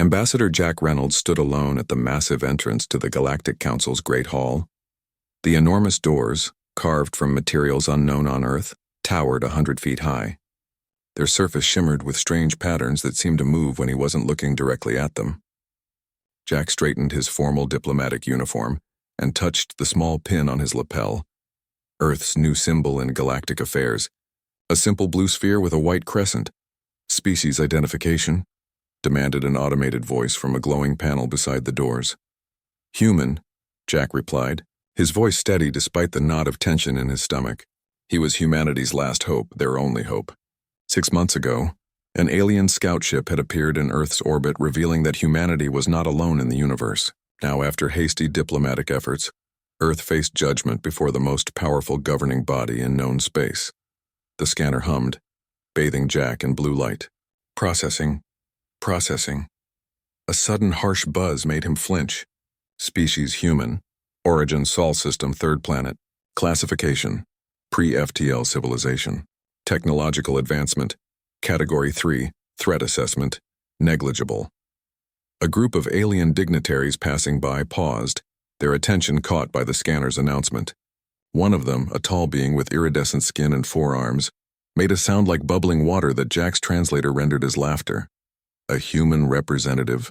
Ambassador Jack Reynolds stood alone at the massive entrance to the Galactic Council's Great Hall. The enormous doors, carved from materials unknown on Earth, towered 100 feet high. Their surface shimmered with strange patterns that seemed to move when he wasn't looking directly at them. Jack straightened his formal diplomatic uniform and touched the small pin on his lapel, Earth's new symbol in galactic affairs, a simple blue sphere with a white crescent. Species identification, demanded an automated voice from a glowing panel beside the doors. Human, Jack replied, his voice steady despite the knot of tension in his stomach. He was humanity's last hope, their only hope. 6 months ago, an alien scout ship had appeared in Earth's orbit, revealing that humanity was not alone in the universe. Now, after hasty diplomatic efforts, Earth faced judgment before the most powerful governing body in known space. The scanner hummed, bathing Jack in blue light. Processing. A sudden harsh buzz made him flinch. Species human. Origin Sol System 3rd planet. Classification. Pre-FTL civilization. Technological advancement. Category 3. Threat assessment. Negligible. A group of alien dignitaries passing by paused, their attention caught by the scanner's announcement. One of them, a tall being with iridescent skin and forearms, made a sound like bubbling water that Jack's translator rendered as laughter. A human representative.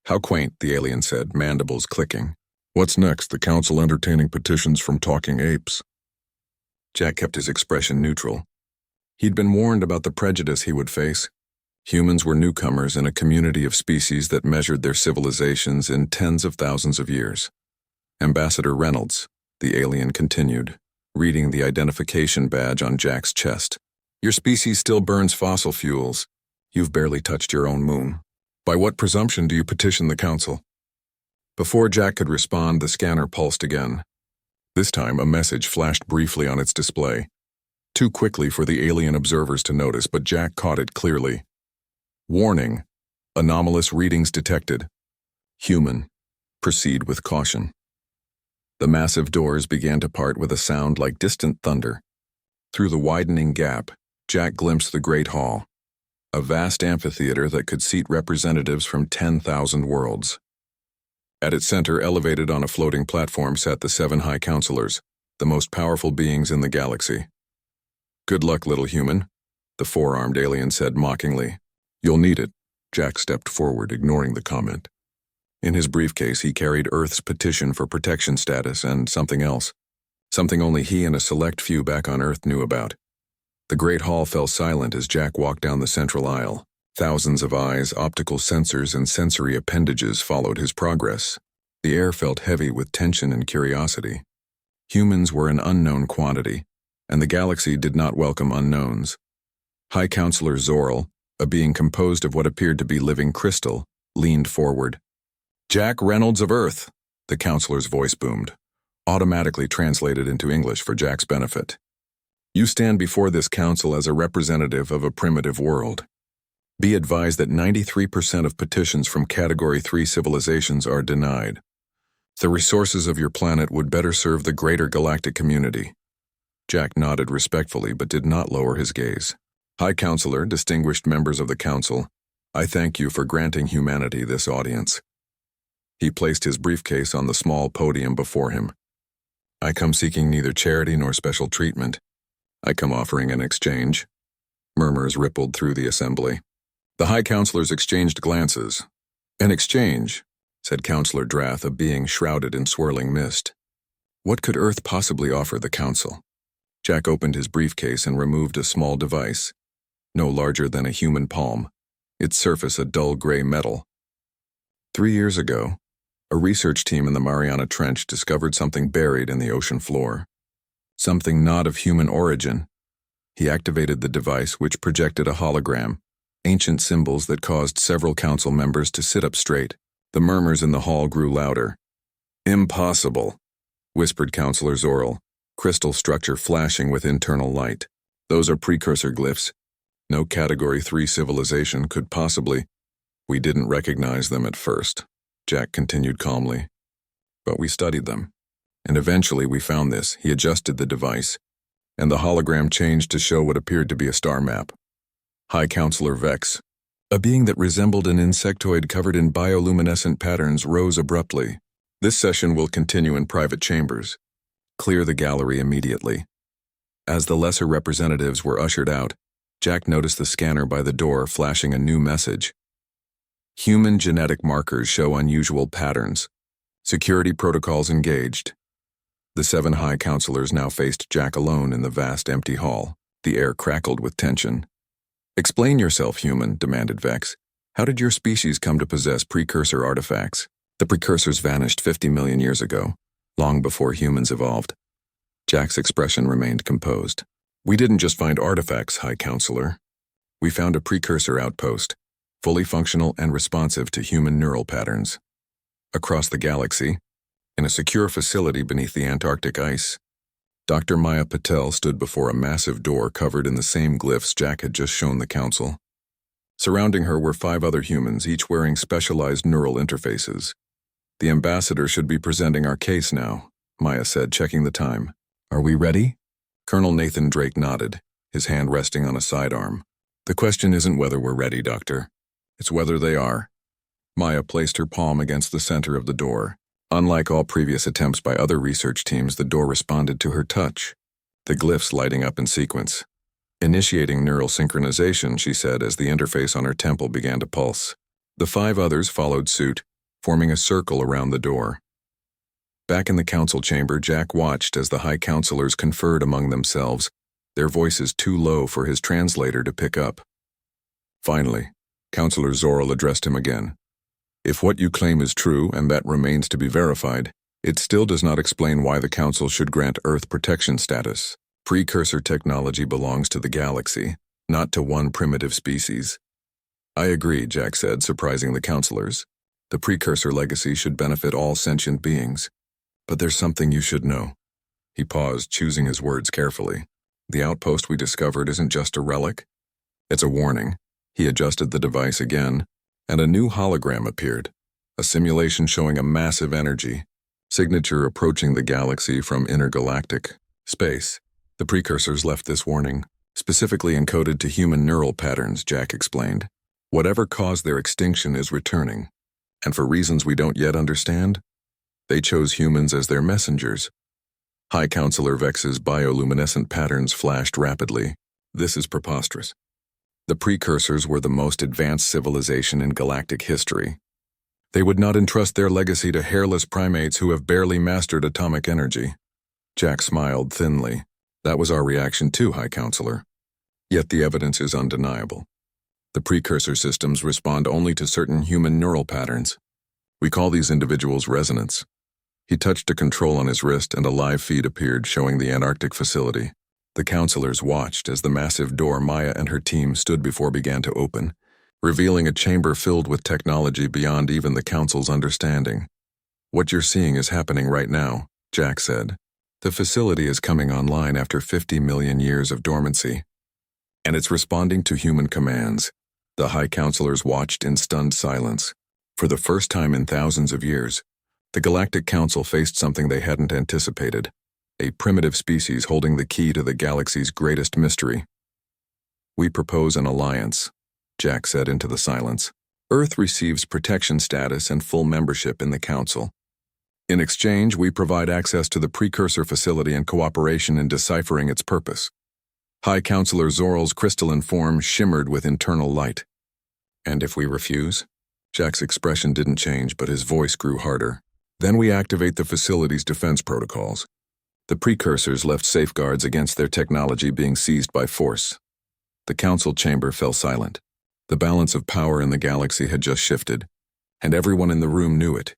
How quaint, the alien said, mandibles clicking. What's next, the council entertaining petitions from talking apes? Jack kept his expression neutral. He'd been warned about the prejudice he would face. Humans were newcomers in a community of species that measured their civilizations in tens of thousands of years. Ambassador Reynolds, the alien continued, reading the identification badge on Jack's chest. Your species still burns fossil fuels. You've barely touched your own moon. By what presumption do you petition the council? Before Jack could respond, the scanner pulsed again. This time, a message flashed briefly on its display. Too quickly for the alien observers to notice, but Jack caught it clearly. Warning. Anomalous readings detected. Human. Proceed with caution. The massive doors began to part with a sound like distant thunder. Through the widening gap, Jack glimpsed the Great Hall, a vast amphitheater that could seat representatives from 10,000 worlds. At its center, elevated on a floating platform, sat the 7 High Counselors, the most powerful beings in the galaxy. Good luck, little human, the 4-armed alien said mockingly. You'll need it. Jack stepped forward, ignoring the comment. In his briefcase, he carried Earth's petition for protection status and something else. Something only he and a select few back on Earth knew about. The Great Hall fell silent as Jack walked down the central aisle. Thousands of eyes, optical sensors, and sensory appendages followed his progress. The air felt heavy with tension and curiosity. Humans were an unknown quantity, and the galaxy did not welcome unknowns. High Counselor Zorl, a being composed of what appeared to be living crystal, leaned forward. Jack Reynolds of Earth, the counselor's voice boomed, automatically translated into English for Jack's benefit. You stand before this council as a representative of a primitive world. Be advised that 93% of petitions from Category 3 civilizations are denied. The resources of your planet would better serve the greater galactic community. Jack nodded respectfully but did not lower his gaze. High Counselor, distinguished members of the council, I thank you for granting humanity this audience. He placed his briefcase on the small podium before him. I come seeking neither charity nor special treatment. I come offering an exchange. Murmurs rippled through the assembly. The High Counselors exchanged glances. An exchange, said Counselor Drath, a being shrouded in swirling mist. What could Earth possibly offer the council? Jack opened his briefcase and removed a small device, no larger than a human palm, its surface a dull gray metal. 3 years ago, a research team in the Mariana Trench discovered something buried in the ocean floor. Something not of human origin. He activated the device, which projected a hologram, ancient symbols that caused several council members to sit up straight. The murmurs in the hall grew louder. Impossible, whispered Counselor Zorl, crystal structure flashing with internal light. Those are precursor glyphs. No Category 3 civilization could possibly. We didn't recognize them at first, Jack continued calmly. But we studied them. And eventually we found this. He adjusted the device, and the hologram changed to show what appeared to be a star map. High Counselor Vex, A being that resembled an insectoid covered in bioluminescent patterns rose abruptly. This session will continue in private chambers. Clear the gallery immediately. As the lesser representatives were ushered out, Jack noticed the scanner by the door flashing a new message. Human genetic markers show unusual patterns. Security protocols engaged. The 7 high counselors now faced Jack alone in the vast empty hall. The air crackled with tension. "Explain yourself, human," demanded Vex. "How did your species come to possess precursor artifacts?" "The precursors vanished 50 million years ago, long before humans evolved." Jack's expression remained composed. "We didn't just find artifacts, High Counselor. We found a precursor outpost, fully functional and responsive to human neural patterns. Across the galaxy, in a secure facility beneath the Antarctic ice." Dr. Maya Patel stood before a massive door covered in the same glyphs Jack had just shown the council. Surrounding her were 5 other humans, each wearing specialized neural interfaces. "The ambassador should be presenting our case now," Maya said, checking the time. "Are we ready?" Colonel Nathan Drake nodded, his hand resting on a sidearm. "The question isn't whether we're ready, Doctor. It's whether they are." Maya placed her palm against the center of the door. Unlike all previous attempts by other research teams, the door responded to her touch, the glyphs lighting up in sequence. "Initiating neural synchronization," she said as the interface on her temple began to pulse. The 5 others followed suit, forming a circle around the door. Back in the council chamber, Jack watched as the high counselors conferred among themselves, their voices too low for his translator to pick up. Finally, Counselor Zorel addressed him again. "If what you claim is true, and that remains to be verified, it still does not explain why the Council should grant Earth protection status. Precursor technology belongs to the galaxy, not to one primitive species." "I agree," Jack said, surprising the counselors. "The precursor legacy should benefit all sentient beings. But there's something you should know." He paused, choosing his words carefully. "The outpost we discovered isn't just a relic. It's a warning." He adjusted the device again, and a new hologram appeared, a simulation showing a massive energy signature approaching the galaxy from intergalactic space. "The precursors left this warning, specifically encoded to human neural patterns," Jack explained. "Whatever caused their extinction is returning, and for reasons we don't yet understand, they chose humans as their messengers." High Counselor Vex's bioluminescent patterns flashed rapidly. "This is preposterous. The precursors were the most advanced civilization in galactic history. They would not entrust their legacy to hairless primates who have barely mastered atomic energy." Jack smiled thinly. "That was our reaction too, High Counselor. Yet the evidence is undeniable. The precursor systems respond only to certain human neural patterns. We call these individuals resonance." He touched a control on his wrist and a live feed appeared showing the Antarctic facility. The counselors watched as the massive door Maya and her team stood before began to open, revealing a chamber filled with technology beyond even the council's understanding. "What you're seeing is happening right now," Jack said. "The facility is coming online after 50 million years of dormancy, and it's responding to human commands." The high counselors watched in stunned silence. For the first time in thousands of years, the Galactic Council faced something they hadn't anticipated. A primitive species holding the key to the galaxy's greatest mystery. "We propose an alliance," Jack said into the silence. "Earth receives protection status and full membership in the Council. In exchange, we provide access to the precursor facility and cooperation in deciphering its purpose." High Counselor Zorel's crystalline form shimmered with internal light. "And if we refuse?" Jack's expression didn't change, but his voice grew harder. "Then we activate the facility's defense protocols. The precursors left safeguards against their technology being seized by force." The council chamber fell silent. The balance of power in the galaxy had just shifted, and everyone in the room knew it.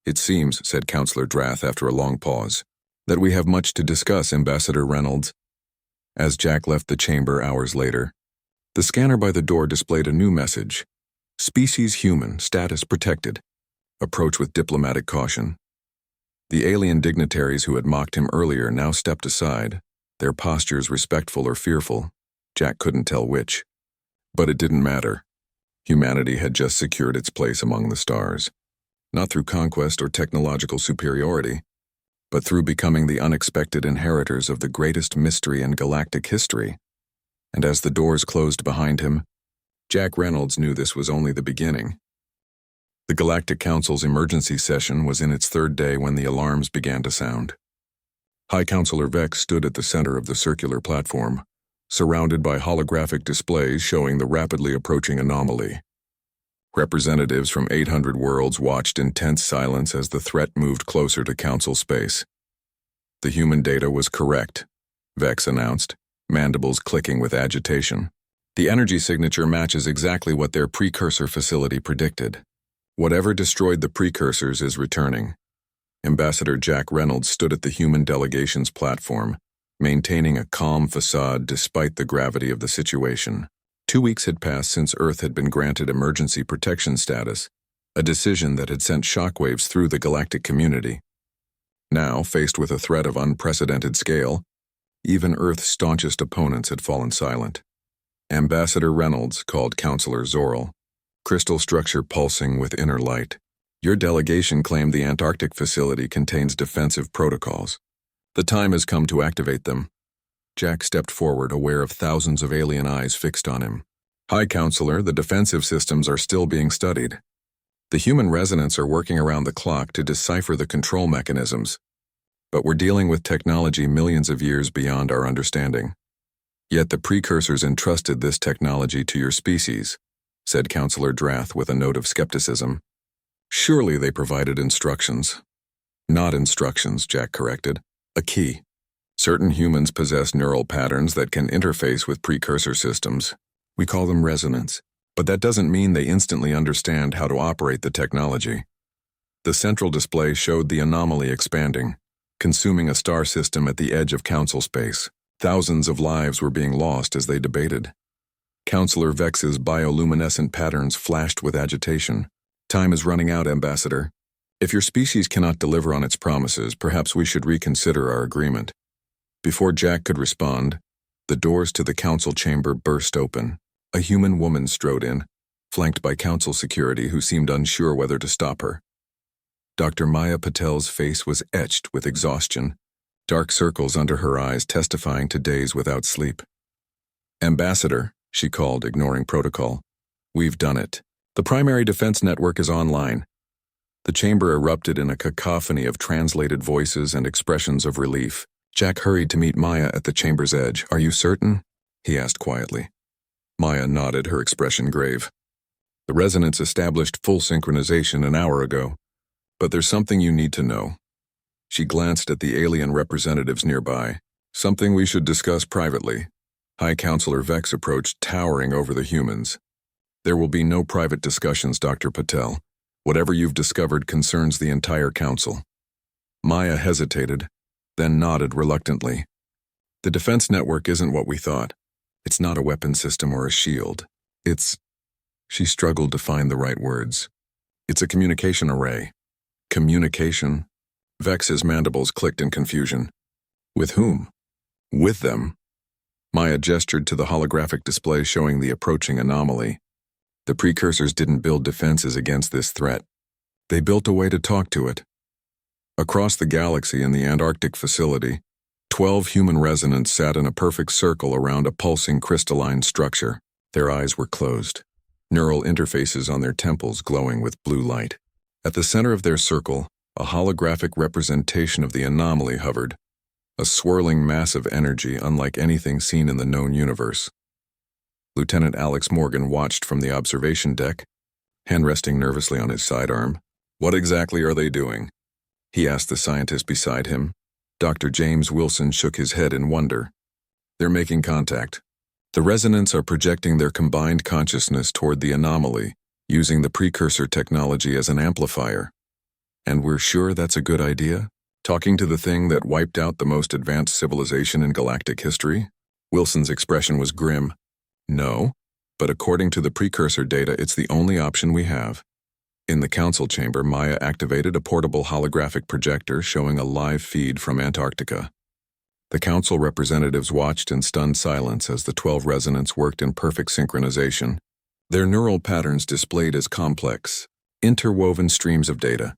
"It seems," said Counselor Drath after a long pause, "that we have much to discuss, Ambassador Reynolds." As Jack left the chamber hours later, the scanner by the door displayed a new message. "Species human, status protected. Approach with diplomatic caution." The alien dignitaries who had mocked him earlier now stepped aside, their postures respectful or fearful. Jack couldn't tell which. But it didn't matter. Humanity had just secured its place among the stars, not through conquest or technological superiority, but through becoming the unexpected inheritors of the greatest mystery in galactic history. And as the doors closed behind him, Jack Reynolds knew this was only the beginning. The Galactic Council's emergency session was in its third day when the alarms began to sound. High Counselor Vex stood at the center of the circular platform, surrounded by holographic displays showing the rapidly approaching anomaly. Representatives from 800 worlds watched in tense silence as the threat moved closer to Council space. The human data was correct, Vex announced, mandibles clicking with agitation. The energy signature matches exactly what their precursor facility predicted. Whatever destroyed the precursors is returning. Ambassador Jack Reynolds stood at the human delegation's platform, maintaining a calm facade despite the gravity of the situation. 2 weeks had passed since Earth had been granted emergency protection status, a decision that had sent shockwaves through the galactic community. Now, faced with a threat of unprecedented scale, even Earth's staunchest opponents had fallen silent. Ambassador Reynolds called Counselor Zorl, crystal structure pulsing with inner light. Your delegation claimed the Antarctic facility contains defensive protocols. The time has come to activate them. Jack stepped forward, aware of thousands of alien eyes fixed on him. High Counselor, the defensive systems are still being studied. The human residents are working around the clock to decipher the control mechanisms. But we're dealing with technology millions of years beyond our understanding. Yet the precursors entrusted this technology to your species, said Counselor Drath with a note of skepticism. Surely they provided instructions. Not instructions, Jack corrected. A key. Certain humans possess neural patterns that can interface with precursor systems. We call them resonance, but that doesn't mean they instantly understand how to operate the technology. The central display showed the anomaly expanding, consuming a star system at the edge of Council space. Thousands of lives were being lost as they debated. Counselor Vex's bioluminescent patterns flashed with agitation. Time is running out, Ambassador. If your species cannot deliver on its promises, perhaps we should reconsider our agreement. Before Jack could respond, the doors to the council chamber burst open. A human woman strode in, flanked by council security who seemed unsure whether to stop her. Dr. Maya Patel's face was etched with exhaustion, dark circles under her eyes testifying to days without sleep. Ambassador, she called, ignoring protocol. We've done it. The primary defense network is online. The chamber erupted in a cacophony of translated voices and expressions of relief. Jack hurried to meet Maya at the chamber's edge. Are you certain? He asked quietly. Maya nodded, her expression grave. The resonance established full synchronization an hour ago, but there's something you need to know. She glanced at the alien representatives nearby. Something we should discuss privately. High Counselor Vex approached, towering over the humans. There will be no private discussions, Dr. Patel. Whatever you've discovered concerns the entire council. Maya hesitated, then nodded reluctantly. The defense network isn't what we thought. It's not a weapon system or a shield. She struggled to find the right words. It's a communication array. Communication? Vex's mandibles clicked in confusion. With whom? With them. Maya gestured to the holographic display showing the approaching anomaly. The precursors didn't build defenses against this threat. They built a way to talk to it. Across the galaxy in the Antarctic facility, 12 human resonants sat in a perfect circle around a pulsing crystalline structure. Their eyes were closed, neural interfaces on their temples glowing with blue light. At the center of their circle, a holographic representation of the anomaly hovered, a swirling mass of energy unlike anything seen in the known universe. Lieutenant Alex Morgan watched from the observation deck, hand resting nervously on his sidearm. What exactly are they doing? He asked the scientist beside him. Dr. James Wilson shook his head in wonder. They're making contact. The resonants are projecting their combined consciousness toward the anomaly, using the precursor technology as an amplifier. And we're sure that's a good idea? Talking to the thing that wiped out the most advanced civilization in galactic history? Wilson's expression was grim. No, but according to the precursor data, it's the only option we have. In the council chamber, Maya activated a portable holographic projector showing a live feed from Antarctica. The council representatives watched in stunned silence as the 12 resonants worked in perfect synchronization, their neural patterns displayed as complex, interwoven streams of data.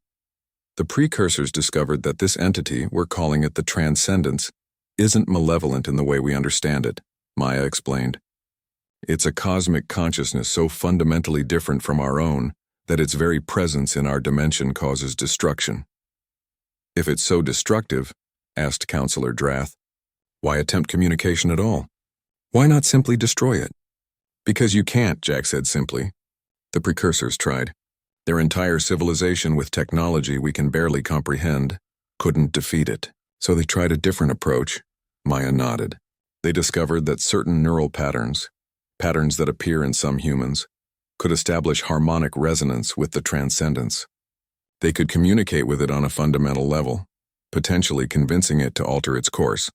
The precursors discovered that this entity, we're calling it the Transcendence, isn't malevolent in the way we understand it, Maya explained. It's a cosmic consciousness so fundamentally different from our own that its very presence in our dimension causes destruction. If it's so destructive, asked Counselor Drath, why attempt communication at all? Why not simply destroy it? Because you can't, Jack said simply. The precursors tried. Their entire civilization with technology we can barely comprehend couldn't defeat it. So they tried a different approach. Maya nodded. They discovered that certain neural patterns that appear in some humans, could establish harmonic resonance with the transcendence. They could communicate with it on a fundamental level, potentially convincing it to alter its course.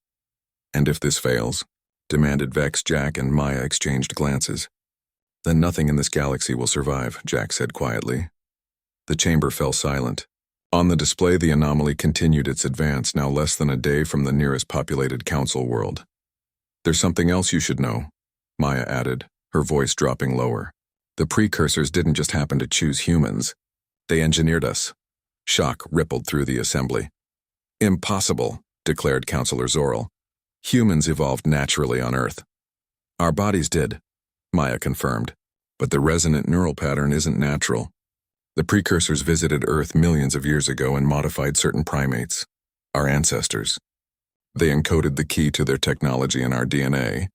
And if this fails, demanded Vex. Jack and Maya exchanged glances. Then nothing in this galaxy will survive, Jack said quietly. The chamber fell silent. On the display, the anomaly continued its advance, now less than a day from the nearest populated council world. There's something else you should know, Maya added, her voice dropping lower. The precursors didn't just happen to choose humans. They engineered us. Shock rippled through the assembly. Impossible, declared Counselor Zorl. Humans evolved naturally on Earth. Our bodies did, Maya confirmed, but the resonant neural pattern isn't natural. The precursors visited Earth millions of years ago and modified certain primates, our ancestors. They encoded the key to their technology in our DNA,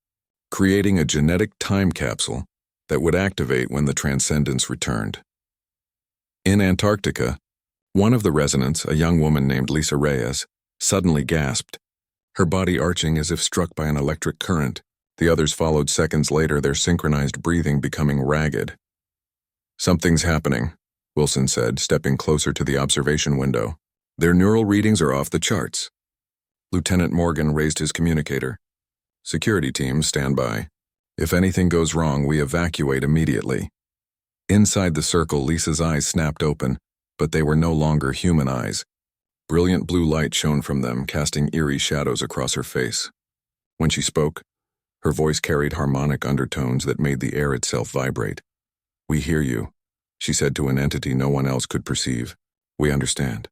creating a genetic time capsule that would activate when the transcendence returned. In Antarctica, one of the residents, a young woman named Lisa Reyes, suddenly gasped, her body arching as if struck by an electric current. The others followed seconds later, their synchronized breathing becoming ragged. Something's happening, Wilson said, stepping closer to the observation window. Their neural readings are off the charts. Lieutenant Morgan raised his communicator. Security teams stand by. If anything goes wrong, we evacuate immediately. Inside the circle, Lisa's eyes snapped open, but they were no longer human eyes. Brilliant blue light shone from them, casting eerie shadows across her face. When she spoke, her voice carried harmonic undertones that made the air itself vibrate. We hear you, she said to an entity no one else could perceive. We understand.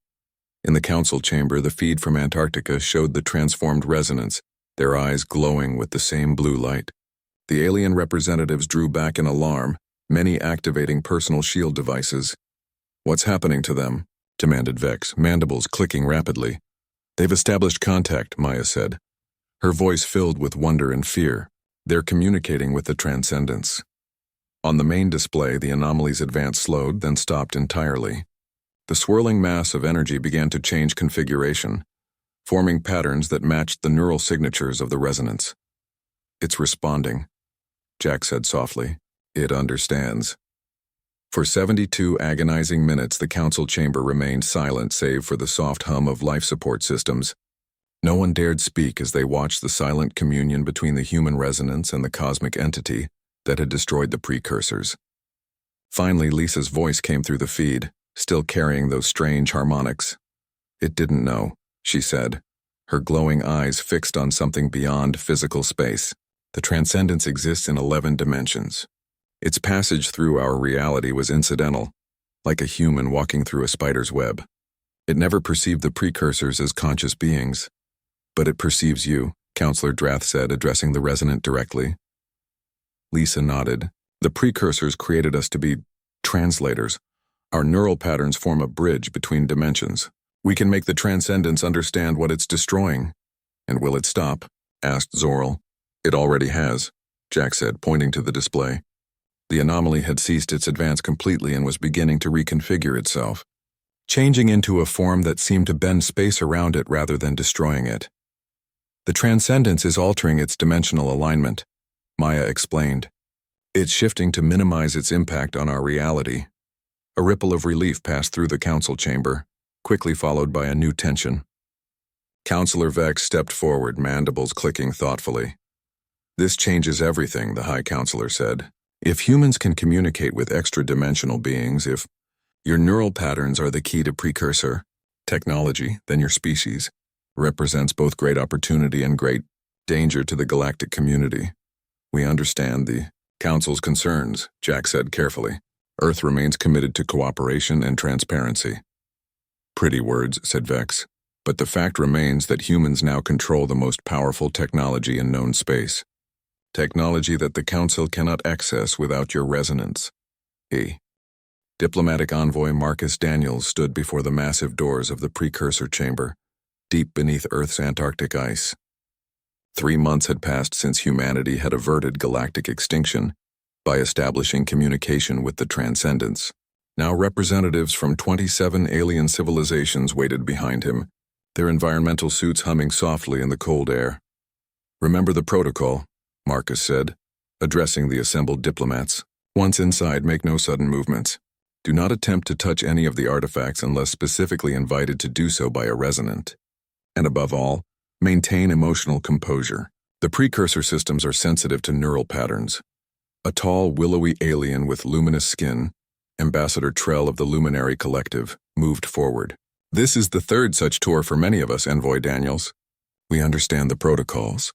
In the council chamber, the feed from Antarctica showed the transformed resonance, their eyes glowing with the same blue light. The alien representatives drew back in alarm, many activating personal shield devices. What's happening to them? Demanded Vex, mandibles clicking rapidly. They've established contact, Maya said, her voice filled with wonder and fear. They're communicating with the transcendence. On the main display, the anomaly's advance slowed, then stopped entirely. The swirling mass of energy began to change configuration, forming patterns that matched the neural signatures of the resonance. It's responding, Jack said softly. It understands. For 72 agonizing minutes, the council chamber remained silent save for the soft hum of life support systems. No one dared speak as they watched the silent communion between the human resonance and the cosmic entity that had destroyed the precursors. Finally, Lisa's voice came through the feed, still carrying those strange harmonics. It didn't know, she said, her glowing eyes fixed on something beyond physical space. The transcendence exists in 11 dimensions. Its passage through our reality was incidental, like a human walking through a spider's web. It never perceived the precursors as conscious beings. But it perceives you, Counselor Drath said, addressing the resonant directly. Lisa nodded. The precursors created us to be translators. Our neural patterns form a bridge between dimensions. We can make the transcendence understand what it's destroying. And will it stop? Asked Zorl. It already has, Jack said, pointing to the display. The anomaly had ceased its advance completely and was beginning to reconfigure itself, changing into a form that seemed to bend space around it rather than destroying it. The transcendence is altering its dimensional alignment, Maya explained. It's shifting to minimize its impact on our reality. A ripple of relief passed through the council chamber, quickly followed by a new tension. Counselor Vex stepped forward, mandibles clicking thoughtfully. This changes everything, the High Counselor said. If humans can communicate with extra-dimensional beings, if your neural patterns are the key to precursor technology, then your species represents both great opportunity and great danger to the galactic community. We understand the Council's concerns, Jack said carefully. Earth remains committed to cooperation and transparency. Pretty words, said Vex, but the fact remains that humans now control the most powerful technology in known space. Technology that the Council cannot access without your resonance. E. Diplomatic envoy Marcus Daniels stood before the massive doors of the precursor chamber, deep beneath Earth's Antarctic ice. 3 months had passed since humanity had averted galactic extinction by establishing communication with the Transcendents. Now representatives from 27 alien civilizations waited behind him, their environmental suits humming softly in the cold air. "Remember the protocol," Marcus said, addressing the assembled diplomats. "Once inside, make no sudden movements. Do not attempt to touch any of the artifacts unless specifically invited to do so by a resonant. And above all, maintain emotional composure. The precursor systems are sensitive to neural patterns." A tall, willowy alien with luminous skin, Ambassador Trell of the Luminary Collective, moved forward. "This is the third such tour for many of us, Envoy Daniels. We understand the protocols."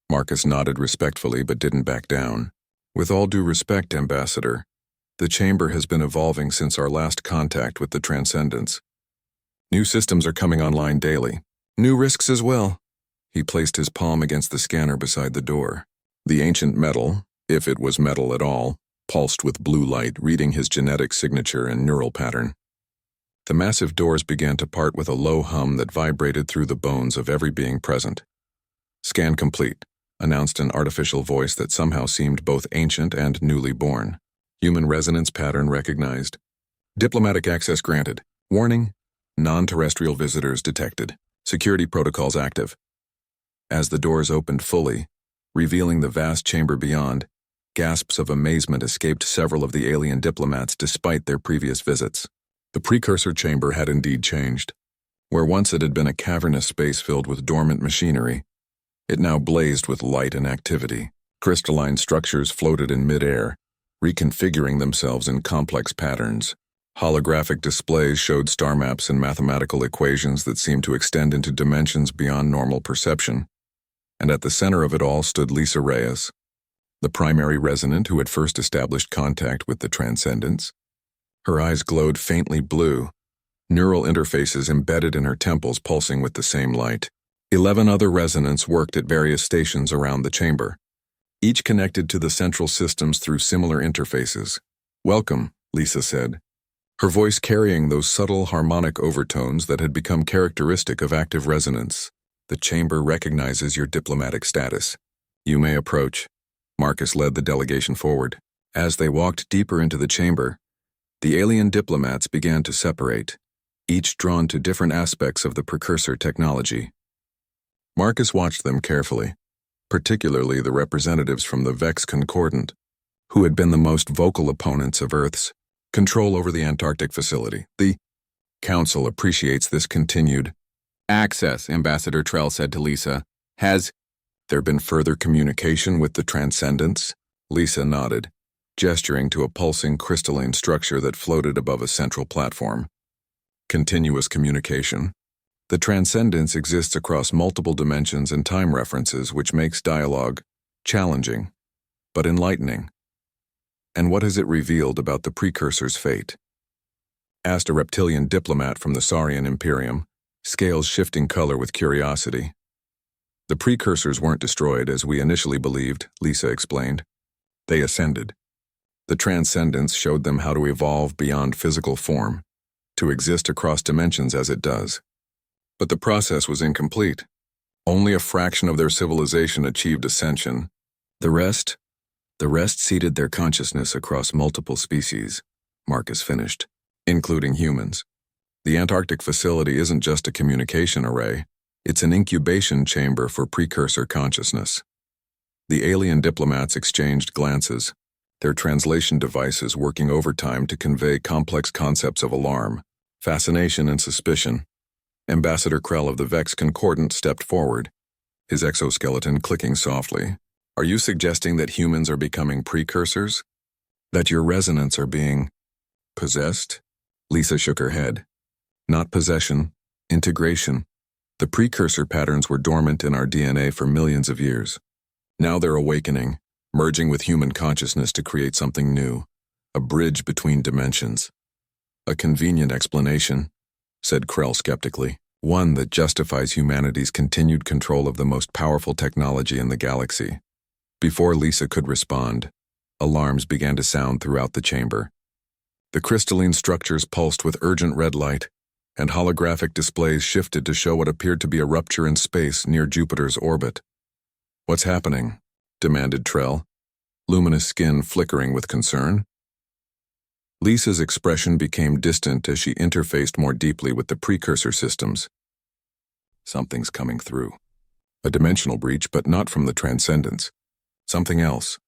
Marcus nodded respectfully but didn't back down. "With all due respect, Ambassador, the chamber has been evolving since our last contact with the Transcendents. New systems are coming online daily. New risks as well." He placed his palm against the scanner beside the door. The ancient metal, if it was metal at all, pulsed with blue light, reading his genetic signature and neural pattern. The massive doors began to part with a low hum that vibrated through the bones of every being present. "Scan complete," announced an artificial voice that somehow seemed both ancient and newly born. "Human resonance pattern recognized. Diplomatic access granted. Warning: non-terrestrial visitors detected. Security protocols active." As the doors opened fully, revealing the vast chamber beyond, gasps of amazement escaped several of the alien diplomats despite their previous visits. The precursor chamber had indeed changed. Where once it had been a cavernous space filled with dormant machinery, it now blazed with light and activity. Crystalline structures floated in mid-air, reconfiguring themselves in complex patterns. Holographic displays showed star maps and mathematical equations that seemed to extend into dimensions beyond normal perception. And at the center of it all stood Lisa Reyes, the primary resonant who had first established contact with the Transcendents. Her eyes glowed faintly blue, neural interfaces embedded in her temples pulsing with the same light. 11 other resonants worked at various stations around the chamber, each connected to the central systems through similar interfaces. "Welcome," Lisa said, her voice carrying those subtle harmonic overtones that had become characteristic of active resonance. "The chamber recognizes your diplomatic status. You may approach." Marcus led the delegation forward. As they walked deeper into the chamber, the alien diplomats began to separate, each drawn to different aspects of the precursor technology. Marcus watched them carefully, particularly the representatives from the Vex Concordant, who had been the most vocal opponents of Earth's control over the Antarctic facility. "The Council appreciates this continued access," Ambassador Trell said to Lisa. "Has there been further communication with the Transcendents?" Lisa nodded, gesturing to a pulsing crystalline structure that floated above a central platform. "Continuous communication. The Transcendence exists across multiple dimensions and time references, which makes dialogue challenging, but enlightening." "And what has it revealed about the precursor's fate?" asked a reptilian diplomat from the Saurian Imperium, scales shifting color with curiosity. "The precursors weren't destroyed as we initially believed," Lisa explained. "They ascended. The Transcendence showed them how to evolve beyond physical form, to exist across dimensions as it does. But the process was incomplete. Only a fraction of their civilization achieved ascension. The rest seeded their consciousness across multiple species," Marcus finished, "including humans. The Antarctic facility isn't just a communication array, it's an incubation chamber for precursor consciousness." The alien diplomats exchanged glances, their translation devices working overtime to convey complex concepts of alarm, fascination, and suspicion. Ambassador Krell of the Vex Concordant stepped forward, his exoskeleton clicking softly. "Are you suggesting that humans are becoming precursors? That your resonants are being possessed?" Lisa shook her head. "Not possession, integration. The precursor patterns were dormant in our DNA for millions of years. Now they're awakening, merging with human consciousness to create something new, a bridge between dimensions." "A convenient explanation," said Krell skeptically. "One that justifies humanity's continued control of the most powerful technology in the galaxy." Before Lisa could respond, alarms began to sound throughout the chamber. The crystalline structures pulsed with urgent red light, and holographic displays shifted to show what appeared to be a rupture in space near Jupiter's orbit. "What's happening?" demanded Trell, luminous skin flickering with concern. Lisa's expression became distant as she interfaced more deeply with the precursor systems. "Something's coming through. A dimensional breach, but not from the Transcendence. Something else.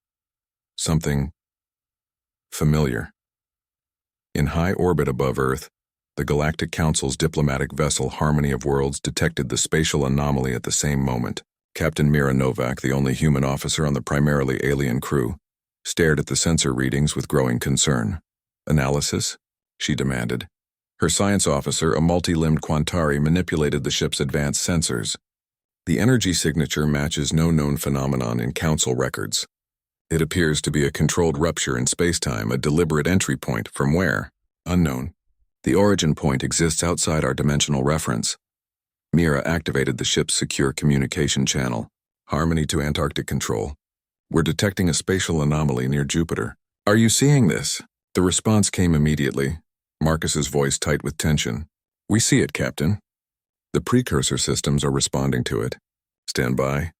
Something familiar." In high orbit above Earth, the Galactic Council's diplomatic vessel Harmony of Worlds detected the spatial anomaly at the same moment. Captain Mira Novak, the only human officer on the primarily alien crew, stared at the sensor readings with growing concern. "Analysis?" she demanded. Her science officer, a multi-limbed Quantari, manipulated the ship's advanced sensors. "The energy signature matches no known phenomenon in Council records. It appears to be a controlled rupture in spacetime, a deliberate entry point from where? Unknown. The origin point exists outside our dimensional reference." Mira activated the ship's secure communication channel. "Harmony to Antarctic Control. We're detecting a spatial anomaly near Jupiter. Are you seeing this?" The response came immediately, Marcus's voice tight with tension. "We see it, Captain. The precursor systems are responding to it. Stand by."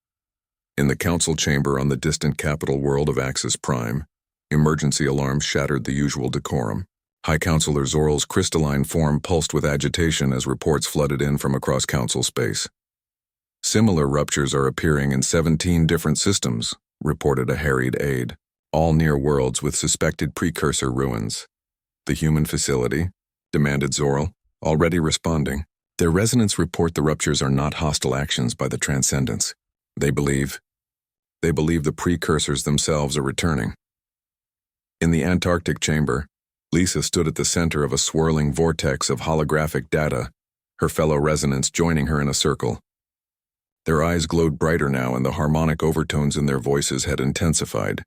In the council chamber on the distant capital world of Axis Prime, emergency alarms shattered the usual decorum. High Councilor Zorl's crystalline form pulsed with agitation as reports flooded in from across council space. "Similar ruptures are appearing in 17 different systems," reported a harried aide, "all near worlds with suspected precursor ruins." "The human facility?" demanded Zorl, already responding. "Their resonance report the ruptures are not hostile actions by the Transcendence. They believe the precursors themselves are returning." In the Antarctic chamber, Lisa stood at the center of a swirling vortex of holographic data, her fellow resonants joining her in a circle. Their eyes glowed brighter now, and the harmonic overtones in their voices had intensified.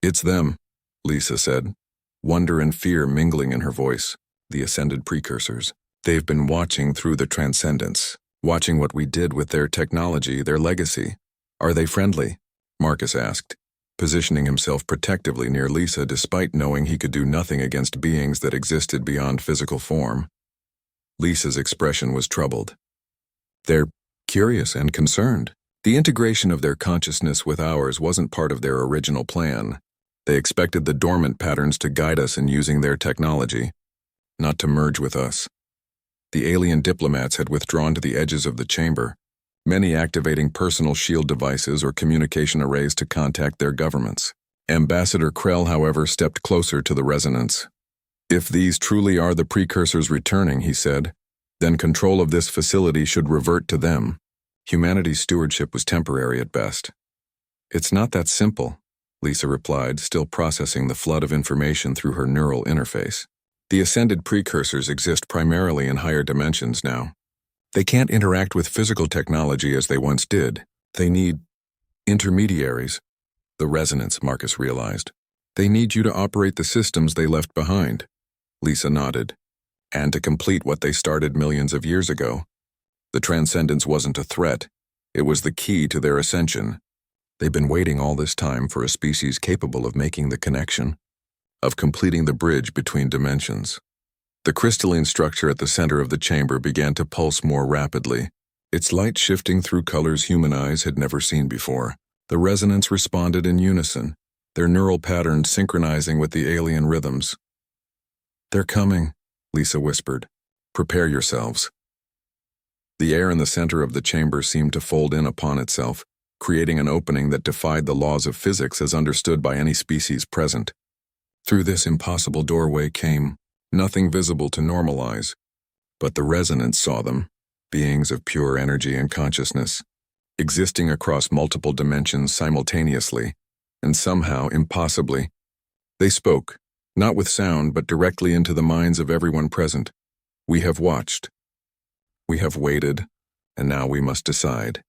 "It's them," Lisa said, wonder and fear mingling in her voice. "The ascended precursors. They've been watching through the Transcendence, watching what we did with their technology, their legacy." "Are they friendly?" Marcus asked, positioning himself protectively near Lisa despite knowing he could do nothing against beings that existed beyond physical form. Lisa's expression was troubled. "They're curious and concerned. The integration of their consciousness with ours wasn't part of their original plan. They expected the dormant patterns to guide us in using their technology, not to merge with us." The alien diplomats had withdrawn to the edges of the chamber, many activating personal shield devices or communication arrays to contact their governments. Ambassador Krell, however, stepped closer to the resonance. "If these truly are the precursors returning," he said, "then control of this facility should revert to them. Humanity's stewardship was temporary at best." "It's not that simple," Lisa replied, still processing the flood of information through her neural interface. "The ascended precursors exist primarily in higher dimensions now. They can't interact with physical technology as they once did. They need intermediaries." The resonance, Marcus realized. "They need you to operate the systems they left behind." Lisa nodded. "And to complete what they started millions of years ago. The Transcendence wasn't a threat. It was the key to their ascension. They've been waiting all this time for a species capable of making the connection, of completing the bridge between dimensions." The crystalline structure at the center of the chamber began to pulse more rapidly, its light shifting through colors human eyes had never seen before. The resonance responded in unison, their neural patterns synchronizing with the alien rhythms. "They're coming," Lisa whispered. "Prepare yourselves." The air in the center of the chamber seemed to fold in upon itself, creating an opening that defied the laws of physics as understood by any species present. Through this impossible doorway came nothing visible to normalize, but the resonance saw them, beings of pure energy and consciousness, existing across multiple dimensions simultaneously, and somehow, impossibly. They spoke, not with sound but directly into the minds of everyone present. "We have watched. We have waited, and now we must decide."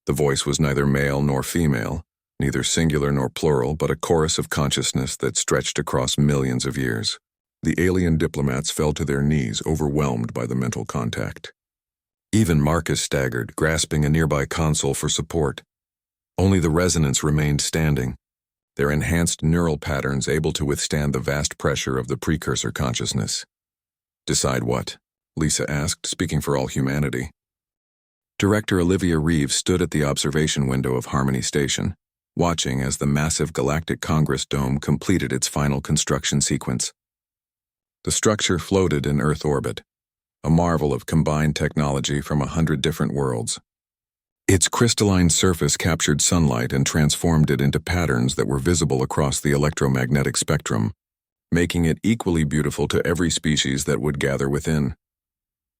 The voice was neither male nor female, neither singular nor plural, but a chorus of consciousness that stretched across millions of years. The alien diplomats fell to their knees, overwhelmed by the mental contact. Even Marcus staggered, grasping a nearby console for support. Only the resonance remained standing, their enhanced neural patterns able to withstand the vast pressure of the precursor consciousness. Decide what? Lisa asked, speaking for all humanity. Director Olivia Reeves stood at the observation window of Harmony Station, watching as the massive Galactic Congress dome completed its final construction sequence. The structure floated in Earth orbit, a marvel of combined technology from 100 different worlds. Its crystalline surface captured sunlight and transformed it into patterns that were visible across the electromagnetic spectrum, making it equally beautiful to every species that would gather within.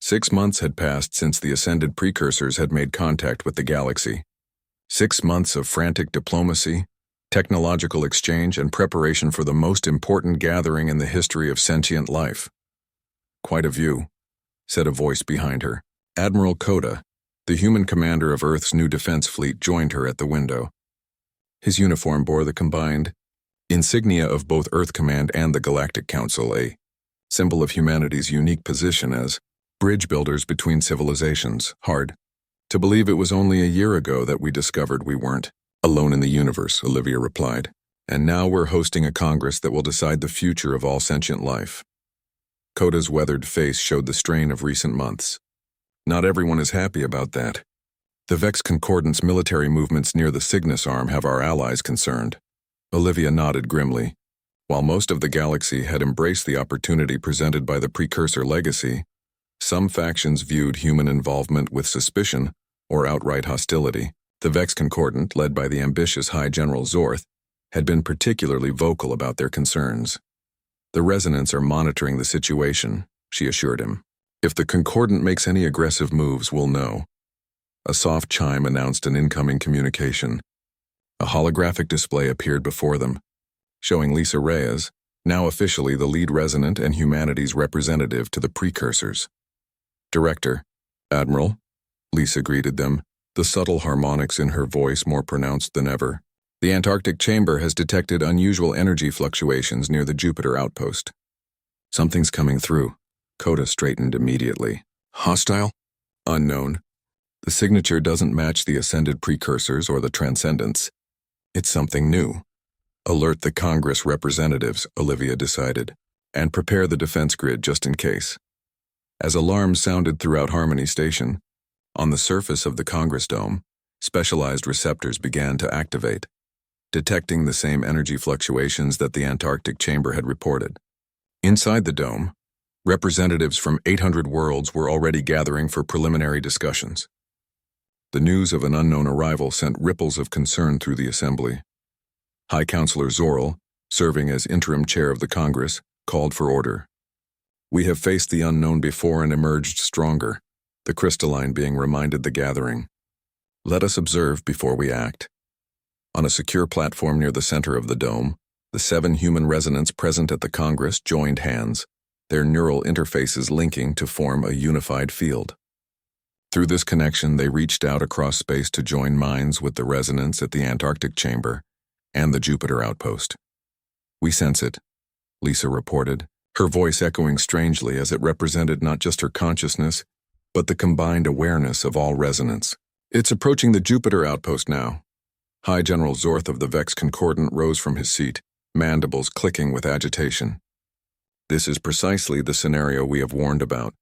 6 months had passed since the ascended precursors had made contact with the galaxy. 6 months of frantic diplomacy, technological exchange, and preparation for the most important gathering in the history of sentient life. "Quite a view," said a voice behind her. Admiral Coda, the human commander of Earth's new defense fleet, joined her at the window. His uniform bore the combined insignia of both Earth Command and the Galactic Council, a symbol of humanity's unique position as bridge builders between civilizations. "Hard to believe it was only a year ago that we discovered we weren't alone in the universe," Olivia replied. "And now we're hosting a Congress that will decide the future of all sentient life." Coda's weathered face showed the strain of recent months. "Not everyone is happy about that. The Vex Concordance military movements near the Cygnus Arm have our allies concerned." Olivia nodded grimly. While most of the galaxy had embraced the opportunity presented by the precursor legacy, some factions viewed human involvement with suspicion or outright hostility. The Vex Concordant, led by the ambitious High General Zorth, had been particularly vocal about their concerns. "The Resonants are monitoring the situation," she assured him. "If the Concordant makes any aggressive moves, we'll know." A soft chime announced an incoming communication. A holographic display appeared before them, showing Lisa Reyes, now officially the lead resonant and humanity's representative to the precursors. "Director, Admiral," Lisa greeted them, the subtle harmonics in her voice more pronounced than ever. "The Antarctic Chamber has detected unusual energy fluctuations near the Jupiter outpost." "Something's coming through." Coda straightened immediately. "Hostile?" "Unknown. The signature doesn't match the ascended precursors or the transcendents. It's something new." "Alert the Congress representatives," Olivia decided, "and prepare the defense grid just in case." As alarms sounded throughout Harmony Station, on the surface of the Congress Dome, specialized receptors began to activate, detecting the same energy fluctuations that the Antarctic Chamber had reported. Inside the dome, representatives from 800 worlds were already gathering for preliminary discussions. The news of an unknown arrival sent ripples of concern through the assembly. High Counselor Zorl, serving as interim chair of the Congress, called for order. "We have faced the unknown before and emerged stronger," the crystalline being reminded the gathering. "Let us observe before we act." On a secure platform near the center of the dome, the 7 human resonants present at the Congress joined hands, their neural interfaces linking to form a unified field. Through this connection, they reached out across space to join minds with the resonants at the Antarctic Chamber and the Jupiter outpost. "We sense it," Lisa reported, her voice echoing strangely as it represented not just her consciousness, but the combined awareness of all resonants. "It's approaching the Jupiter outpost now." High General Zorth of the Vex Concordant rose from his seat, mandibles clicking with agitation. "This is precisely the scenario we have warned about.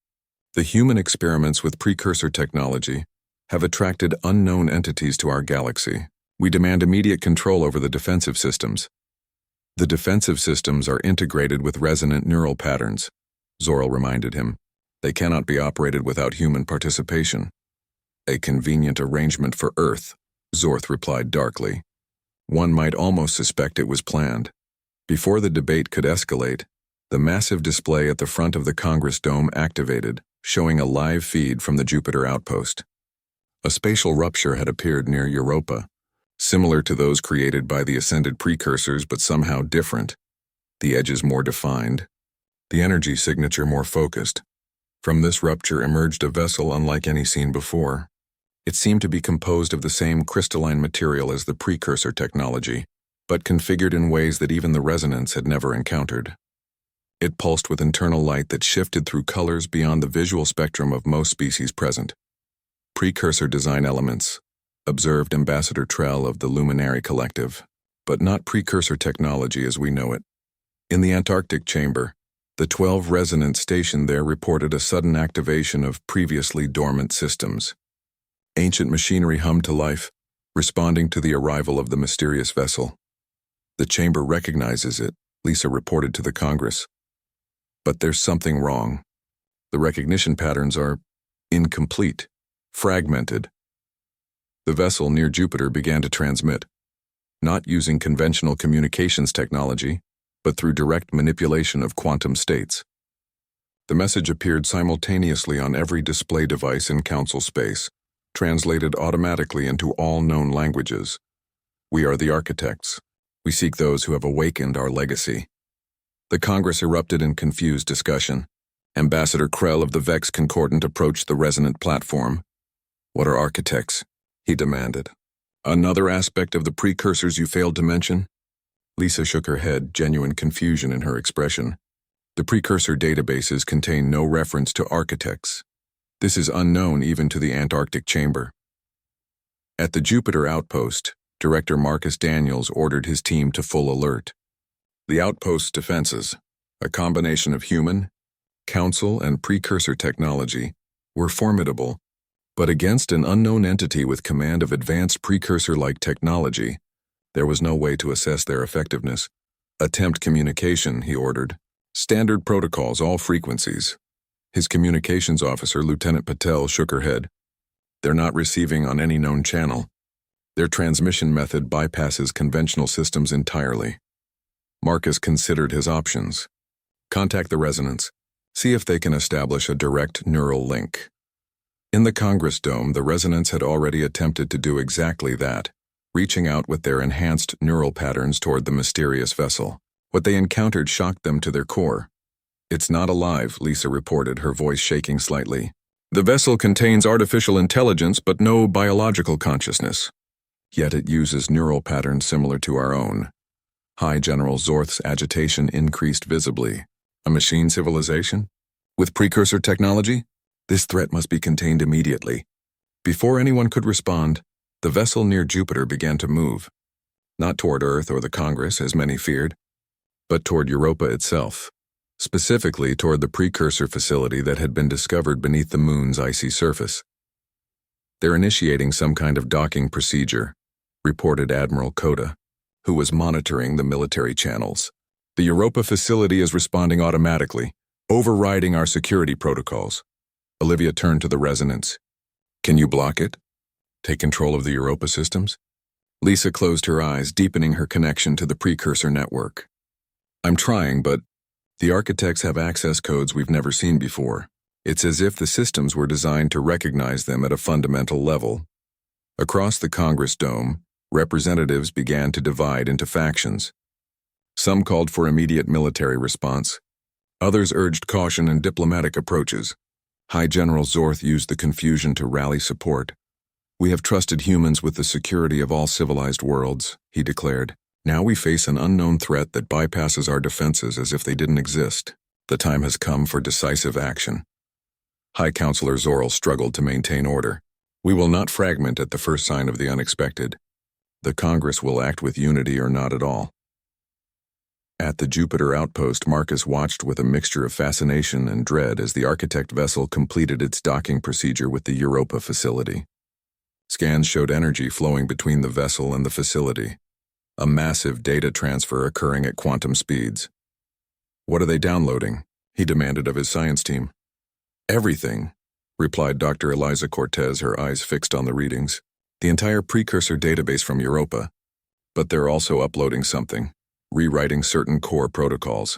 The human experiments with precursor technology have attracted unknown entities to our galaxy. We demand immediate control over the defensive systems." "The defensive systems are integrated with resonant neural patterns," Zorl reminded him. "They cannot be operated without human participation." "A convenient arrangement for Earth," Zorth replied darkly. One might almost suspect it was planned. Before the debate could escalate, the massive display at the front of the Congress Dome activated, showing a live feed from the Jupiter outpost. A spatial rupture had appeared near Europa, similar to those created by the ascended precursors but somehow different. The edges more defined, the energy signature more focused. From this rupture emerged a vessel unlike any seen before. It seemed to be composed of the same crystalline material as the precursor technology, but configured in ways that even the resonants had never encountered. It pulsed with internal light that shifted through colors beyond the visual spectrum of most species present. Precursor design elements, observed Ambassador Trell of the Luminary Collective, but not precursor technology as we know it. In the Antarctic chamber, the 12 resonance stationed there reported a sudden activation of previously dormant systems. Ancient machinery hummed to life, responding to the arrival of the mysterious vessel. The chamber recognizes it, Lisa reported to the Congress. But there's something wrong. The recognition patterns are incomplete, fragmented. The vessel near Jupiter began to transmit, not using conventional communications technology, but through direct manipulation of quantum states. The message appeared simultaneously on every display device in Council space, translated automatically into all known languages. We are the architects. We seek those who have awakened our legacy. The Congress erupted in confused discussion. Ambassador Krell of the Vex Concordant approached the resonant platform. What are architects? He demanded. Another aspect of the precursors you failed to mention? Lisa shook her head, genuine confusion in her expression. The precursor databases contain no reference to architects. This is unknown even to the Antarctic chamber. At the Jupiter outpost, Director Marcus Daniels ordered his team to full alert. The outpost's defenses, a combination of human, council, and precursor technology, were formidable, but against an unknown entity with command of advanced precursor-like technology, there was no way to assess their effectiveness. Attempt communication, he ordered. Standard protocols, all frequencies. His communications officer, Lieutenant Patel, shook her head. They're not receiving on any known channel. Their transmission method bypasses conventional systems entirely. Marcus considered his options. Contact the resonance. See if they can establish a direct neural link. In the Congress Dome, the resonance had already attempted to do exactly that, reaching out with their enhanced neural patterns toward the mysterious vessel. What they encountered shocked them to their core. It's not alive, Lisa reported, her voice shaking slightly. The vessel contains artificial intelligence but no biological consciousness. Yet it uses neural patterns similar to our own. High General Zorth's agitation increased visibly. A machine civilization? With precursor technology? This threat must be contained immediately. Before anyone could respond, the vessel near Jupiter began to move. Not toward Earth or the Congress, as many feared, but toward Europa itself. Specifically toward the precursor facility that had been discovered beneath the moon's icy surface. They're initiating some kind of docking procedure, reported Admiral Coda, who was monitoring the military channels. The Europa facility is responding automatically, overriding our security protocols. Olivia turned to the resonance. Can you block it? Take control of the Europa systems? Lisa closed her eyes, deepening her connection to the precursor network. I'm trying, but the architects have access codes we've never seen before. It's as if the systems were designed to recognize them at a fundamental level. Across the Congress Dome, representatives began to divide into factions. Some called for immediate military response. Others urged caution and diplomatic approaches. High General Zorth used the confusion to rally support. We have trusted humans with the security of all civilized worlds, he declared. Now we face an unknown threat that bypasses our defenses as if they didn't exist. The time has come for decisive action. High Counselor Zorl struggled to maintain order. We will not fragment at the first sign of the unexpected. The Congress will act with unity or not at all. At the Jupiter outpost, Marcus watched with a mixture of fascination and dread as the architect vessel completed its docking procedure with the Europa facility. Scans showed energy flowing between the vessel and the facility, a massive data transfer occurring at quantum speeds. What are they downloading? He demanded of his science team. Everything, replied Dr. Eliza Cortez, her eyes fixed on the readings. The entire precursor database from Europa. But they're also uploading something, rewriting certain core protocols.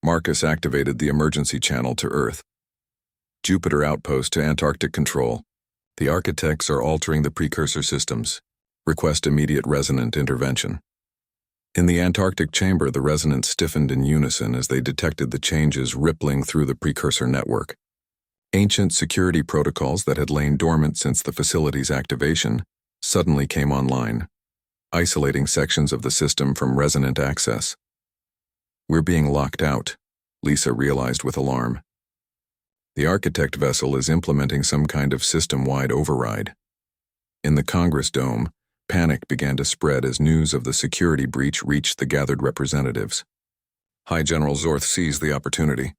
Marcus activated the emergency channel to Earth. Jupiter outpost to Antarctic control. The architects are altering the precursor systems. Request immediate resonant intervention. In the Antarctic chamber, the resonance stiffened in unison as they detected the changes rippling through the precursor network. Ancient security protocols that had lain dormant since the facility's activation suddenly came online, isolating sections of the system from resonant access. We're being locked out, Lisa realized with alarm. The architect vessel is implementing some kind of system-wide override. In the Congress Dome, panic began to spread as news of the security breach reached the gathered representatives. High General Zorth seized the opportunity.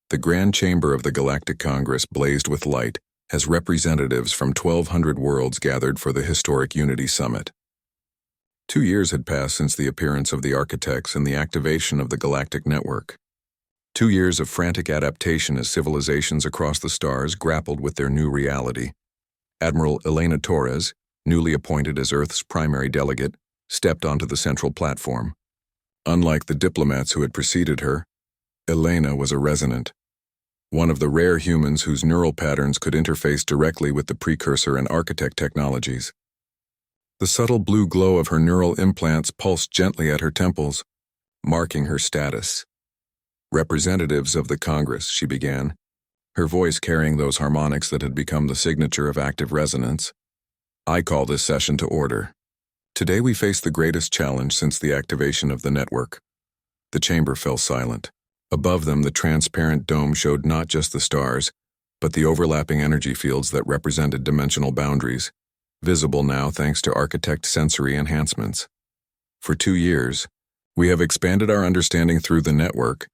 The Grand Chamber of the Galactic Congress blazed with light as representatives from 1,200 worlds gathered for the historic Unity Summit. 2 years had passed since the appearance of the architects and the activation of the Galactic Network. 2 years of frantic adaptation as civilizations across the stars grappled with their new reality. Admiral Elena Torres, newly appointed as Earth's primary delegate, stepped onto the central platform. Unlike the diplomats who had preceded her, Elena was a resonant, one of the rare humans whose neural patterns could interface directly with the precursor and architect technologies. The subtle blue glow of her neural implants pulsed gently at her temples, marking her status. "Representatives of the Congress," she began, her voice carrying those harmonics that had become the signature of active resonance. "I call this session to order. Today we face the greatest challenge since the activation of the network." The chamber fell silent. Above them, the transparent dome showed not just the stars, but the overlapping energy fields that represented dimensional boundaries, visible now thanks to architect sensory enhancements. "For 2 years, we have expanded our understanding through the network,"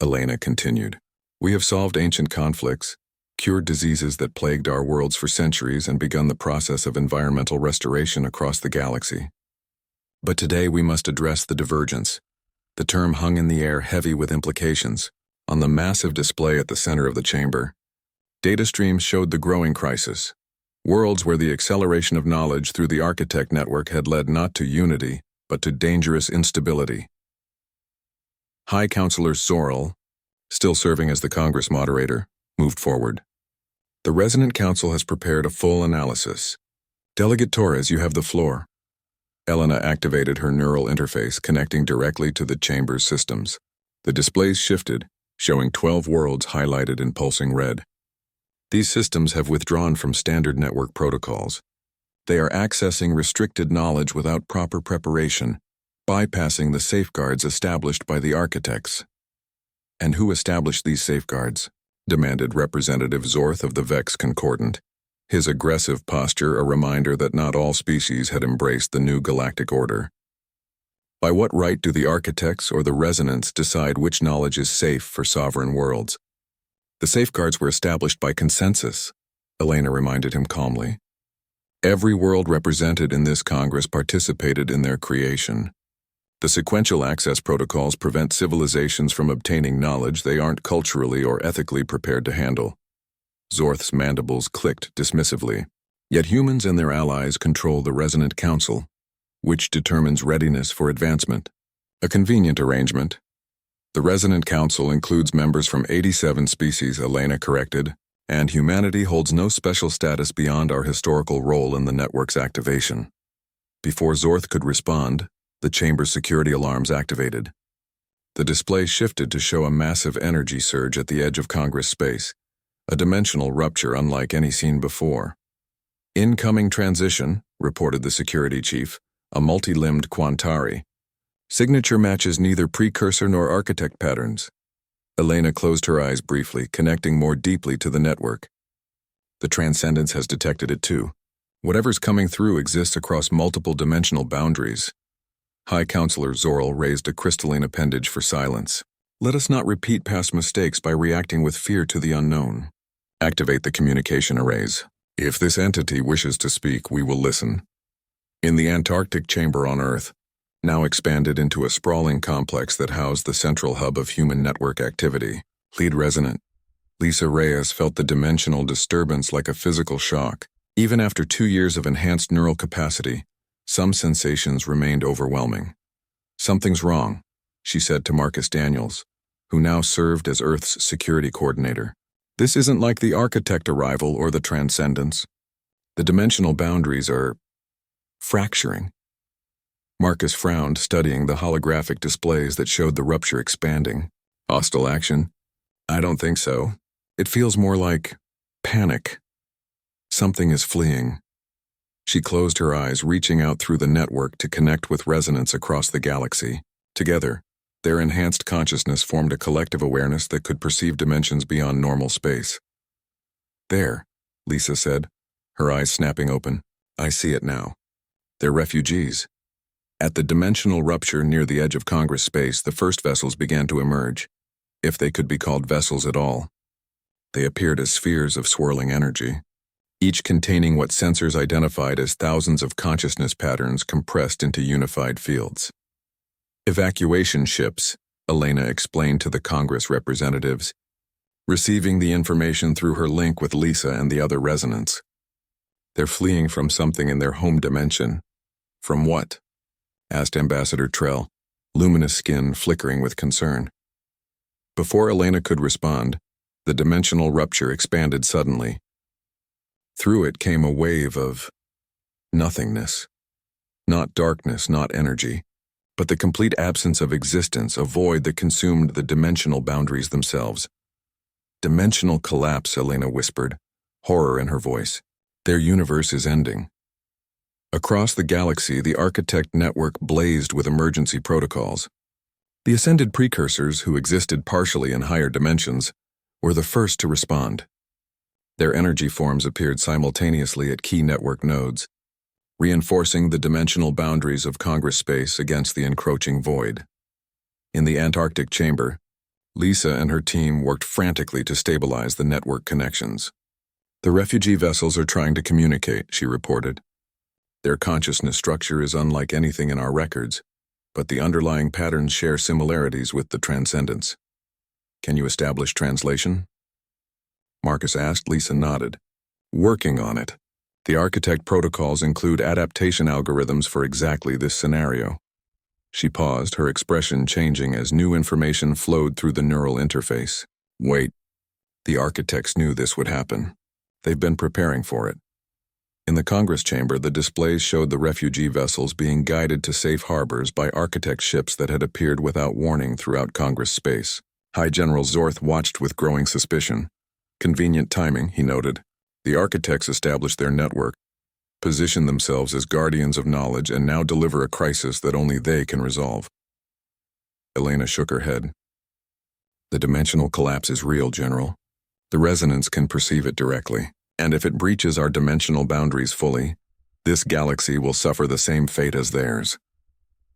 Elena continued. "We have solved ancient conflicts, cured diseases that plagued our worlds for centuries, and begun the process of environmental restoration across the galaxy. But today we must address the divergence." The term hung in the air, heavy with implications. On the massive display at the center of the chamber, data streams showed the growing crisis. Worlds where the acceleration of knowledge through the architect network had led not to unity, but to dangerous instability. High Counselor Zorl, still serving as the Congress moderator, moved forward. "The Resonant Council has prepared a full analysis. Delegate Torres, you have the floor." Elena activated her neural interface, connecting directly to the chamber's systems. The displays shifted, showing 12 worlds highlighted in pulsing red. These systems have withdrawn from standard network protocols. They are accessing restricted knowledge without proper preparation, bypassing the safeguards established by the architects. "And who established these safeguards?" demanded Representative Zorth of the Vex Concordant, his aggressive posture a reminder that not all species had embraced the new galactic order. "By what right do the architects or the resonants decide which knowledge is safe for sovereign worlds?" "The safeguards were established by consensus," Elena reminded him calmly. "Every world represented in this Congress participated in their creation. The sequential access protocols prevent civilizations from obtaining knowledge they aren't culturally or ethically prepared to handle." Zorth's mandibles clicked dismissively. "Yet humans and their allies control the Resonant Council, which determines readiness for advancement. A convenient arrangement. The Resonant Council includes members from 87 species," Elena corrected, "and humanity holds no special status beyond our historical role in the network's activation." Before Zorth could respond, the chamber's security alarms activated. The display shifted to show a massive energy surge at the edge of Congress space, a dimensional rupture unlike any seen before. "Incoming transition," reported the security chief, a multi-limbed Quantari. "Signature matches neither precursor nor architect patterns." Elena closed her eyes briefly, connecting more deeply to the network. "The Transcendence has detected it too. Whatever's coming through exists across multiple dimensional boundaries." High Counselor Zorl raised a crystalline appendage for silence. "Let us not repeat past mistakes by reacting with fear to the unknown. Activate the communication arrays. If this entity wishes to speak, we will listen." In the Antarctic chamber on Earth, now expanded into a sprawling complex that housed the central hub of human network activity, lead resonant Lisa Reyes felt the dimensional disturbance like a physical shock. Even after 2 years of enhanced neural capacity, some sensations remained overwhelming. "Something's wrong," she said to Marcus Daniels, who now served as Earth's security coordinator. "This isn't like the architect arrival or the Transcendence. The dimensional boundaries are fracturing." Marcus frowned, studying the holographic displays that showed the rupture expanding. "Hostile action? I don't think so. It feels more like panic. Something is fleeing." She closed her eyes, reaching out through the network to connect with resonance across the galaxy. Together, their enhanced consciousness formed a collective awareness that could perceive dimensions beyond normal space. "There," Lisa said, her eyes snapping open. I see it now. They're refugees. At the dimensional rupture near the edge of Congress space, the first vessels began to emerge, if they could be called vessels at all. They appeared as spheres of swirling energy, each containing what sensors identified as thousands of consciousness patterns compressed into unified fields. Evacuation ships, Elena explained to the Congress representatives, receiving the information through her link with Lisa and the other resonants. They're fleeing from something in their home dimension. From what? Asked Ambassador Trell, luminous skin flickering with concern. Before Elena could respond, the dimensional rupture expanded suddenly. Through it came a wave of nothingness. Not darkness, not energy, but the complete absence of existence, a void that consumed the dimensional boundaries themselves. Dimensional collapse, Elena whispered, horror in her voice. Their universe is ending. Across the galaxy, the Architect network blazed with emergency protocols. The ascended precursors, who existed partially in higher dimensions, were the first to respond. Their energy forms appeared simultaneously at key network nodes, reinforcing the dimensional boundaries of Congress space against the encroaching void. In the Antarctic chamber, Lisa and her team worked frantically to stabilize the network connections. The refugee vessels are trying to communicate, she reported. Their consciousness structure is unlike anything in our records, but the underlying patterns share similarities with the transcendence. Can you establish translation? Marcus asked. Lisa nodded. Working on it. The Architect protocols include adaptation algorithms for exactly this scenario. She paused, her expression changing as new information flowed through the neural interface. Wait. The Architects knew this would happen. They've been preparing for it. In the Congress chamber, the displays showed the refugee vessels being guided to safe harbors by Architect ships that had appeared without warning throughout Congress space. High General Zorth watched with growing suspicion. Convenient timing, he noted. The Architects established their network, positioned themselves as guardians of knowledge, and now deliver a crisis that only they can resolve. Elena shook her head. The dimensional collapse is real, General. The resonance can perceive it directly, and if it breaches our dimensional boundaries fully, this galaxy will suffer the same fate as theirs.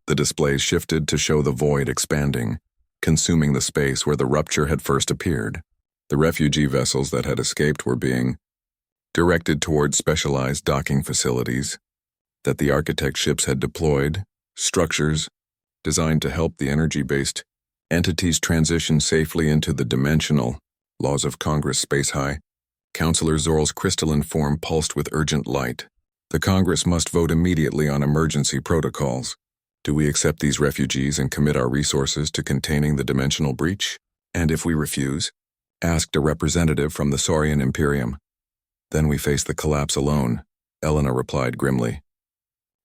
The displays shifted to show the void expanding, consuming the space where the rupture had first appeared. The refugee vessels that had escaped were being directed toward specialized docking facilities that the Architect ships had deployed, structures designed to help the energy-based entities transition safely into the dimensional laws of Congress space high. Counselor Zorl's crystalline form pulsed with urgent light. The Congress must vote immediately on emergency protocols. Do we accept these refugees and commit our resources to containing the dimensional breach? And if we refuse? Asked a representative from the Saurian Imperium. Then we face the collapse alone, Elena replied grimly.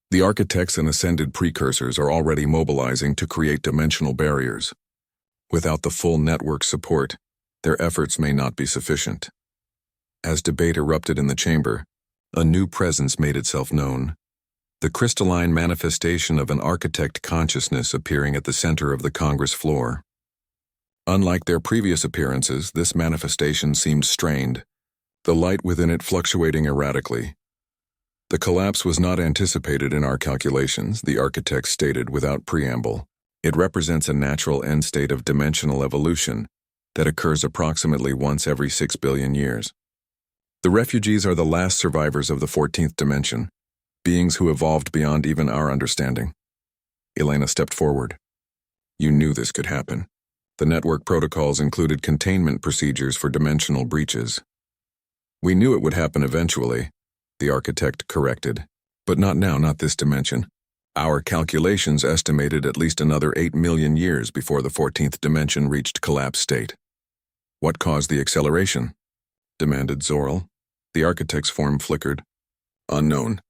The Architects and ascended precursors are already mobilizing to create dimensional barriers. Without the full network support, their efforts may not be sufficient. As debate erupted in the chamber, a new presence made itself known. The crystalline manifestation of an Architect consciousness appearing at the center of the Congress floor. Unlike their previous appearances, this manifestation seemed strained, the light within it fluctuating erratically. The collapse was not anticipated in our calculations, the Architect stated without preamble. It represents a natural end state of dimensional evolution that occurs approximately once every 6 billion years. The refugees are the last survivors of the 14th dimension, beings who evolved beyond even our understanding. Elena stepped forward. You knew this could happen. The network protocols included containment procedures for dimensional breaches. We knew it would happen eventually, the Architect corrected. But not now, not this dimension. Our calculations estimated at least another 8 million years before the 14th dimension reached collapse state. What caused the acceleration? Demanded Zorl. The Architect's form flickered. Unknown.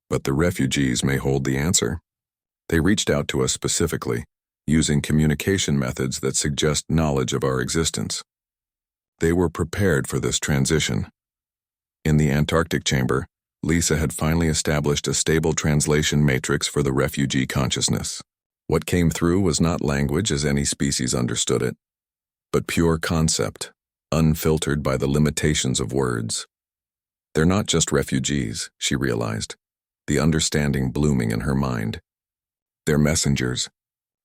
But the refugees may hold the answer. They reached out to us specifically, using communication methods that suggest knowledge of our existence. They were prepared for this transition. In the Antarctic chamber, Lisa had finally established a stable translation matrix for the refugee consciousness. What came through was not language as any species understood it, but pure concept, unfiltered by the limitations of words. They're not just refugees, she realized. the understanding blooming in her mind. They're messengers.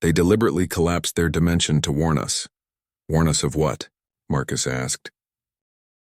They deliberately collapsed their dimension to warn us. Warn us of what? Marcus asked.